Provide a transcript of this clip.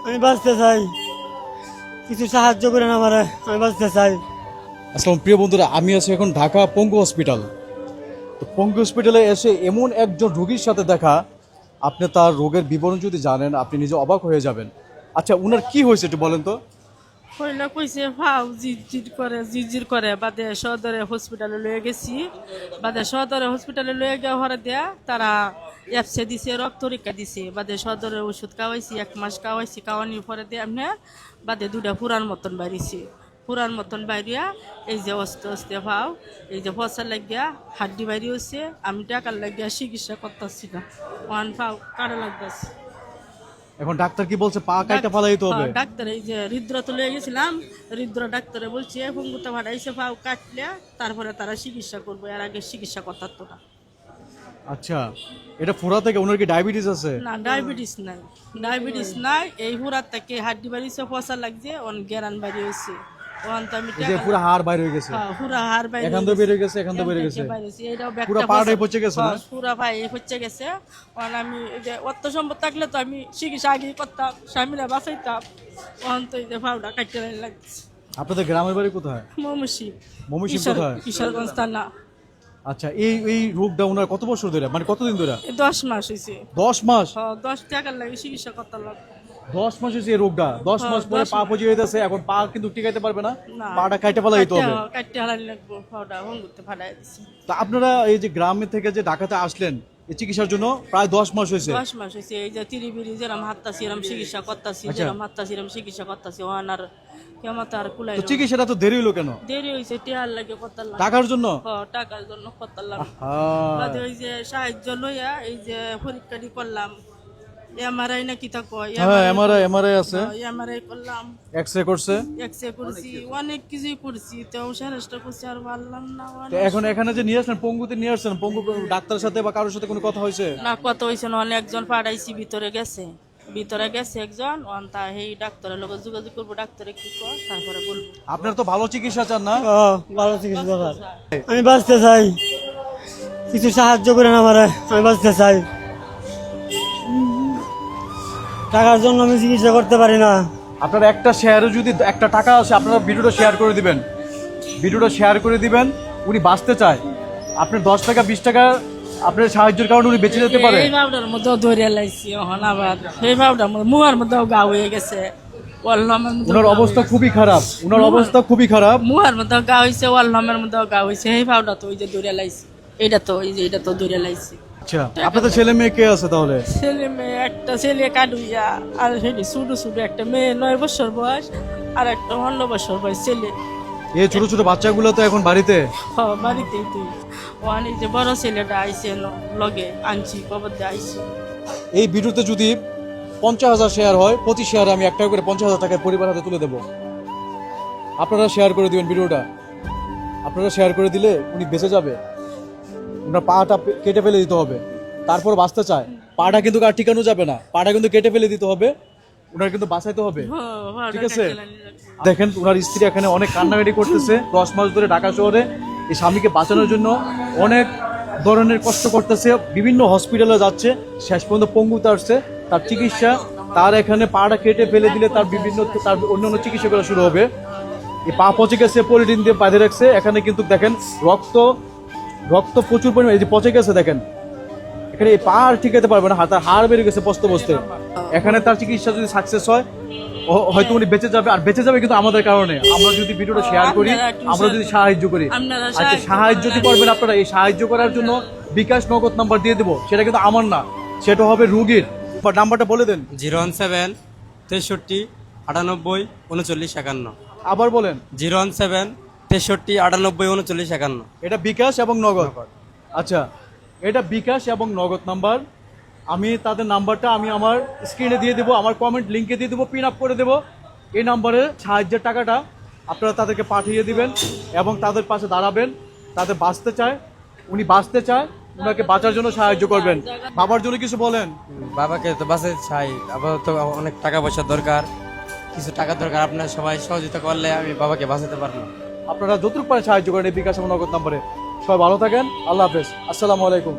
আমি বাঁচতে চাই, কিছু সাহায্য করেন আমারে, আমি বাঁচতে চাই। আসসালাম প্রিয় বন্ধুরা, আমি আছি এখন ঢাকা পঙ্গু হসপিটাল। তো পঙ্গু হসপিটালে এসে এমন একজন রোগীর সাথে দেখা, আপনি তার রোগের বিবরণ যদি জানেন আপনি নিজে অবাক হয়ে যাবেন। আচ্ছা, উনার কি হয়েছে একটু বলেন তো। কইলা কইছে ফাও জিজির করে বাদে সদরে হসপিটালে লয়ে গেছি। বাদে সদরে হসপিটালে লয়ে গিয়ে হরে দেয়া তারা অ্যাপসে দিছে, রক্ত পরীক্ষা দিছে। বাদে সদরে ওষুধ খাওয়াইছি, 1 মাস খাওয়াইছি। খাওয়ানোর পরে দিয়ে এমনি বাদে 2টা পুরান মতন বাইরেছি। পুরান মতন বাইরিয়া এই যে অস্তে অস্তে ফাও, এই যে ফসল লাগিয়া হাড্ডি বাইরে হচ্ছে। আমি টাকার লাগিয়া চিকিৎসা করতেছি না, ওয়ান ফাও কাটা লাগতেছে। এখন ডাক্তার কি বলছে? পা কাইটা ফালাই দিতে হবে। ডাক্তার এই যে হৃদ্র তো লয়ে গেছিলাম, হৃদ্র ডাক্তারে বলছে পঙ্গুতে ভাড়াইছে পাও কাটলে তারপরে তারা চিকিৎসা করবো, এর আগে চিকিৎসা করতে তো না। আচ্ছা, এটা ফোড়া থেকে ওনার কি ডায়াবেটিস আছে? না, ডায়াবেটিস নাই। এই হুরার থেকে হাড্ডি বাড়িছে, ফসা লাগছে, অন গেরান বাড়ি হয়েছে। ওখান তো আমি এই যে পুরো হাড় বাইরে হয়ে গেছে, পুরা হার বাইরে এখান থেকে বের হয়ে গেছে, এখান থেকে বের হয়ে গেছে, পুরো পাটাই পচে গেছে না? পুরা ভাই পচে গেছে। ওখানে আমি এই যে অর্থ সম্পদ থাকলে তো আমি চিকিৎসা আগে করতাম, স্বামীরা বাঁচাইতাম। ওখান তো এই যে পাউডার কাটতে লাগছে। আপনাদের গ্রামের বাড়ি কোথায়? মমসিব কোথায়? কিশোরগঞ্জ থানা। আচ্ছা, এই রোগটা ওনার কত বছর ধরে, মানে কতদিন ধরে? 10 মাস হয়েছে। 10 মাস? 10 টাকার লাগে চিকিৎসা করতে লাগবে। 10 মাস হয়েছে এই রোগটা। 10 মাস পরে পা পচে যেতেছে, এখন পা কিন্তু টিকাইতে পারবে না, না, পাটা কাইটা ফেলাই দিতে হবে। কাটতে হালাই লাগবে, পাউডার হঙ্গুতে ফাটাই দিছি। তা আপনারা এই যে গ্রামে থেকে যে ঢাকাতে আসলেন এই চিকিৎসার জন্য, প্রায় 10 মাস হয়েছে। 10 মাস হয়েছে। এই যে তিরিবিরি যেরকম হাততাছি এরকম চিকিৎসা করতাছি, আচ্ছা। যেরকম হাততাছি এরকম চিকিৎসা করতাছি। ওনার কেমন তার কুলাই তো চিকিৎসাটা তো দেরি হলো কেন? দেরি হয়েছে, টিয়ার লাগে করতে লাগবে। টাকার জন্য? টাকার জন্য করতে লাগবে। হ্যাঁ। বাদে ওই যে সাহায্য লইয়া এই যে পরীক্ষাটি করলাম, এমআরআই নাকি তা কয়, হ্যাঁ, এমআরআই আছে, এমআরআই করলাম, এক্সরে করছে, এক্সরে করছি, অনেক কিছুই করছি। তো সেরেস্টা করছি, আর পারলাম না। তো এখন এখানে যে নিয়ে আসলেন, পঙ্গুতে নিয়ে আসছেন, পঙ্গু ডাক্তারের সাথে বা কারোর সাথে কোনো কথা হয়েছে? না, কত হয়েছে না, অনেকজন পাঠাইছি, ভিতরে গেছে একজন। তা এই ডাক্তারের লোক যোগাযোগ করবো, ডাক্তারে কি কর তারপরে বলবো। আপনার তো ভালো চিকিৎসা চান না? ভালো চিকিৎসা দরকার, আমি বাঁচতে চাই, কিছু সাহায্য করেন আমারে, আমি বাঁচতে চাই। টাকার জন্য আমি চিকিৎসা করতে পারি না। আপনার একটা শেয়ারে যদি একটা টাকা আছে, আপনারা ভিডিওটা শেয়ার করে দিবেন, উনি বাঁচতে চায়। আপনার 10 টাকা 20 টাকা আপনার সাহায্যের কারণে উনি বেঁচে যেতে পারে। এই পাউডার মধ্যে ধরিয়া লাইছি, এখন আবার এই পাউডার মুহার মধ্যেও গা হয়ে গেছে। ওনার অবস্থা খুবই খারাপ, মুহার মধ্যেও গা হয়েছে, ওয়ালনামের মধ্যেও গা হয়েছে। এই পাউডার তো ওই যে ধরিয়া লাইছি, এটা তো ধরিয়া লাইছি। আচ্ছা, আপনাদের ছেলে মেয়ে কে আছে তাহলে? ছেলে মেয়ে, একটা ছেলে কাটুইয়া, আর সেটি ছোট একটা মেয়ে 9 বছর বয়স, আর একটা 15 বছর বয়স ছেলে। এই ছোট ছোট বাচ্চাগুলো তো এখন বাড়িতে? বাড়িতেই তুই। ওখানে যে বড় ছেলেটা আইসে লগে আনছি, কবর দিয়ে আইসি। এই ভিডিওতে যদি 50,000 শেয়ার হয়, প্রতি শেয়ারে আমি 1 টাকা করে 50,000 টাকা পরিবার হাতে তুলে দেবো। আপনারা শেয়ার করে দিবেন ভিডিওটা। আপনারা শেয়ার করে দিলে উনি বেঁচে যাবে। ওনার পাটা কেটে ফেলে দিতে হবে, তারপর বাঁচতে চায়। পাটা কিন্তু আর টিকানো যাবে না, পাটা কিন্তু কেটে ফেলে দিতে হবে, ওনার কিন্তু বাঁচাইতে হবে। ঠিক আছে? দেখেন, ওনার স্ত্রী এখানে অনেক কান্নাকাটি করতেছে। 10 মাস ধরে ঢাকা শহরে এই স্বামীকে বাঁচানোর জন্য অনেক ধরনের কষ্ট করতেছে, বিভিন্ন হসপিটালে যাচ্ছে, শেষ পর্যন্ত পঙ্গুতে আসছে। তার চিকিৎসা, তার এখানে পাটা কেটে ফেলে দিলে তার অন্যান্য চিকিৎসা করা শুরু হবে। এই পা পচে গেছে, পলিথিন দিয়ে বাঁধে রাখছে। এখানে কিন্তু দেখেন রক্ত প্রচুর পরিমাণে, এই যে পচে গেছে দেখেন, এখানে এই পা আর টিকাতে পারবে না, তার হাড় বেরিয়ে গেছে বসতে। এখানে তার চিকিৎসা যদি সাকসেস হয়, হয়তো উনি বেঁচে যাবে। আর বেঁচে যাবে কিন্তু আমাদের কারণে, আমরা যদি ভিডিওটা শেয়ার করি, আমরা যদি সাহায্য করি। আচ্ছা, সাহায্য যদি করবেন আপনারা, এই সাহায্য করার জন্য বিকাশ নগদ নাম্বার দিয়ে দেবো, সেটা কিন্তু আমার না, সেটা হবে রুগীর। নাম্বারটা বলে দেন। 017 63 98 39 51। আবার বলেন। 017 63 98 39 51। এটা বিকাশ এবং নগদ। আচ্ছা, এটা বিকাশ এবং নগদ নাম্বার। আমি তাদের নাম্বারটা আমি আমার স্ক্রিনে দিয়ে দেবো, আমার কমেন্ট লিঙ্কে দিয়ে দেবো, পিন আপ করে দেবো। এই নাম্বারে সাহায্যের টাকাটা আপনারা তাদেরকে পাঠিয়ে দিবেন এবং তাদের পাশে দাঁড়াবেন। তাদের বাঁচতে চায়, উনি বাঁচতে চায়, ওনাকে বাঁচার জন্য সাহায্য করবেন। বাবার জন্য কিছু বলেন। বাবাকে তো বাঁচাতে চাই, আবার তো অনেক টাকা পয়সা দরকার, কিছু টাকা দরকার। আপনার সবাই সহযোগিতা করলে আমি বাবাকে বাঁচাতে পারবো। আপনারা যতটুকু পারেন সাহায্য করেন এই বিকাশ এবং নগদ নাম্বারে। সবাই ভালো থাকেন, আল্লাহ হাফেজ, আসসালামু আলাইকুম।